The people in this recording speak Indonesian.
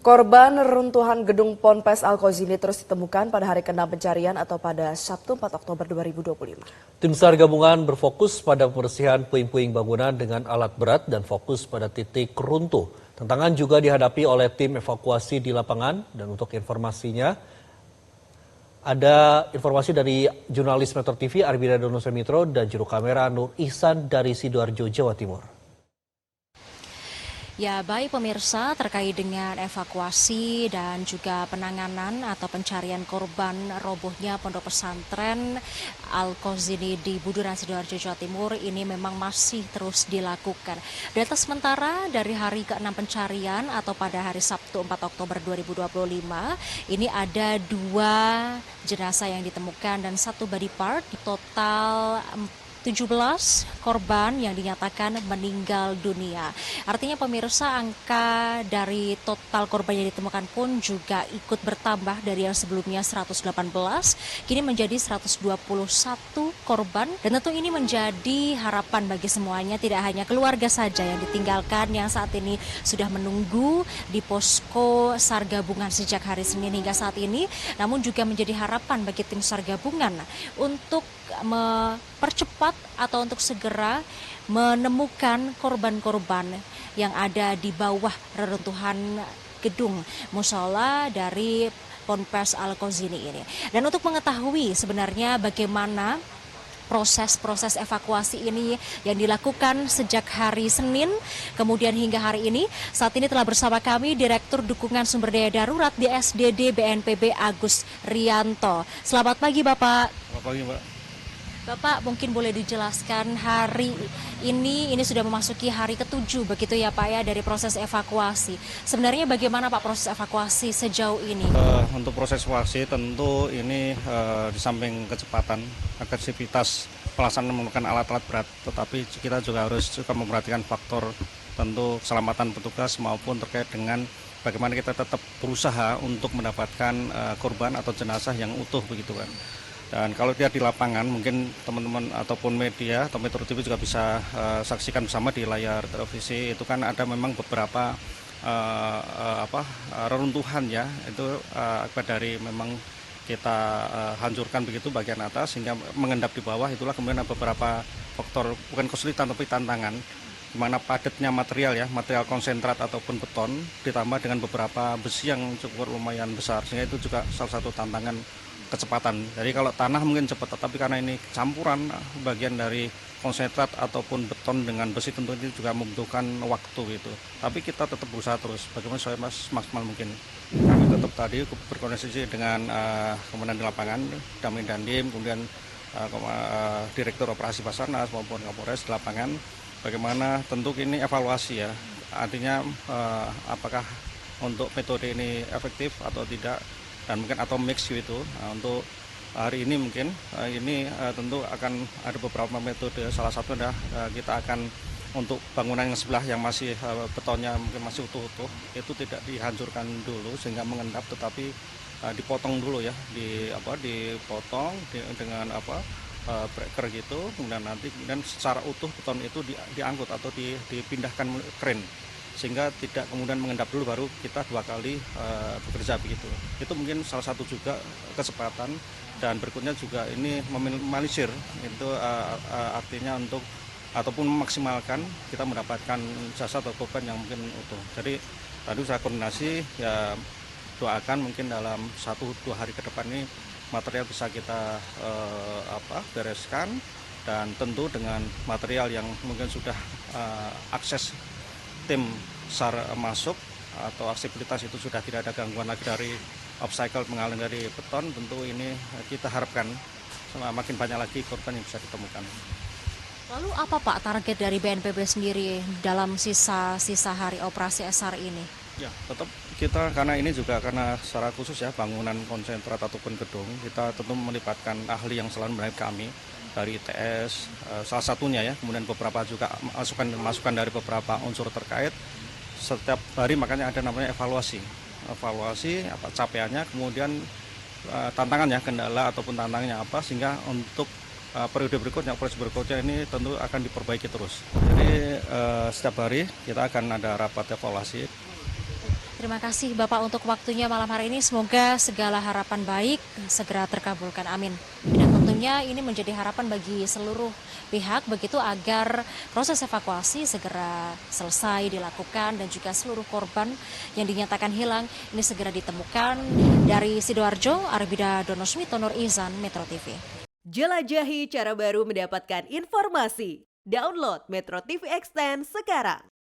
Korban reruntuhan gedung Ponpes Al-Qazzini terus ditemukan pada hari ke-6 pencarian atau pada Sabtu 4 Oktober 2025. Tim SAR gabungan berfokus pada pembersihan puing-puing bangunan dengan alat berat dan fokus pada titik runtuh. Tantangan juga dihadapi oleh tim evakuasi di lapangan, dan untuk informasinya ada informasi dari jurnalis Metro TV Arbida Dono Semitro dan juru kamera Nur Ihsan dari Sidoarjo, Jawa Timur. Ya, baik pemirsa, terkait dengan evakuasi dan juga penanganan atau pencarian korban robohnya pondok pesantren Al-Qazzini di Buduran, Sidoarjo, Jawa Timur ini memang masih terus dilakukan. Data sementara dari hari ke-6 pencarian atau pada hari Sabtu 4 Oktober 2025, ini ada 2 jenazah yang ditemukan dan 1 body part, total 17 korban yang dinyatakan meninggal dunia. Artinya pemirsa, angka dari total korban yang ditemukan pun juga ikut bertambah dari yang sebelumnya 118, kini menjadi 121 korban. Dan tentu ini menjadi harapan bagi semuanya, tidak hanya keluarga saja yang ditinggalkan yang saat ini sudah menunggu di posko SAR gabungan sejak hari Senin hingga saat ini, namun juga menjadi harapan bagi tim SAR gabungan untuk mempercepat atau untuk segera menemukan korban-korban yang ada di bawah reruntuhan gedung mushola dari Ponpes Al-Qazzini ini. Dan untuk mengetahui sebenarnya bagaimana proses evakuasi ini yang dilakukan sejak hari Senin kemudian hingga hari ini, saat ini telah bersama kami Direktur Dukungan Sumber Daya Darurat di SDD BNPB Agus Rianto. Selamat pagi Bapak. Selamat pagi Mbak. Bapak, mungkin boleh dijelaskan hari ini sudah memasuki hari ke-7 begitu ya Pak ya dari proses evakuasi. Sebenarnya bagaimana Pak proses evakuasi sejauh ini? Untuk proses evakuasi tentu ini di samping kecepatan, agresivitas pelaksanaan menggunakan alat-alat berat, tetapi kita juga harus memperhatikan faktor tentu keselamatan petugas maupun terkait dengan bagaimana kita tetap berusaha untuk mendapatkan korban atau jenazah yang utuh begitu kan. Dan kalau dia di lapangan, mungkin teman-teman ataupun media atau Metro TV juga bisa saksikan bersama di layar televisi, itu kan ada memang beberapa reruntuhan ya, itu akibat dari memang kita hancurkan begitu bagian atas sehingga mengendap di bawah. Itulah kemudian ada beberapa faktor, bukan kesulitan tapi tantangan, di mana padatnya material ya, material konsentrat ataupun beton ditambah dengan beberapa besi yang cukup lumayan besar, sehingga itu juga salah satu tantangan kecepatan. Jadi kalau tanah mungkin cepat, tetapi karena ini campuran bagian dari konsentrat ataupun beton dengan besi, tentu ini juga membutuhkan waktu gitu. Tapi kita tetap berusaha terus, bagaimana supaya maksimal mungkin. Kami tetap tadi berkoordinasi dengan komandan di lapangan, Damri Dandim, kemudian Direktur Operasi Basarnas maupun Kapolres di lapangan. Bagaimana tentu ini evaluasi ya, artinya apakah untuk metode ini efektif atau tidak, dan mungkin atau mix gitu. Untuk hari ini mungkin ini tentu akan ada beberapa metode. Salah satu adalah kita akan untuk bangunan yang sebelah yang masih betonnya mungkin masih utuh-utuh, itu tidak dihancurkan dulu sehingga mengendap, tetapi dipotong dulu ya, dipotong dengan breaker gitu, kemudian nanti secara utuh beton itu diangkut atau dipindahkan kren, sehingga tidak kemudian mengendap dulu baru kita 2 kali bekerja begitu. Itu mungkin salah satu juga kecepatan. Dan berikutnya juga ini meminimalisir, itu artinya untuk ataupun memaksimalkan kita mendapatkan jasa atau korban yang mungkin utuh. Jadi tadi saya koordinasi ya, doakan mungkin dalam 1-2 hari ke depan ini material bisa kita bereskan, dan tentu dengan material yang mungkin sudah akses tim SAR masuk atau aksesibilitas itu sudah tidak ada gangguan lagi dari obstacle mengalir dari beton, tentu ini kita harapkan makin banyak lagi korban yang bisa ditemukan. Lalu apa Pak target dari BNPB sendiri dalam sisa hari operasi SAR ini? Ya, tetap kita karena ini juga karena secara khusus ya bangunan konsentrat ataupun gedung, kita tentu melibatkan ahli yang selalu mendampingi kami dari ITS, salah satunya ya, kemudian beberapa juga masukan dari beberapa unsur terkait. Setiap hari makanya ada namanya evaluasi apa capaiannya, kemudian tantangannya, kendala ataupun tantangannya apa, sehingga untuk periode berikutnya, operasi berikutnya ini tentu akan diperbaiki terus. Jadi setiap hari kita akan ada rapat evaluasi. Terima kasih Bapak untuk waktunya malam hari ini. Semoga segala harapan baik segera terkabulkan. Amin. Dan tentunya ini menjadi harapan bagi seluruh pihak begitu agar proses evakuasi segera selesai dilakukan dan juga seluruh korban yang dinyatakan hilang ini segera ditemukan. Dari Sidoarjo, Arbida Donosmito Nur Izan, Metro TV. Jelajahi cara baru mendapatkan informasi. Download Metro TV Extend sekarang.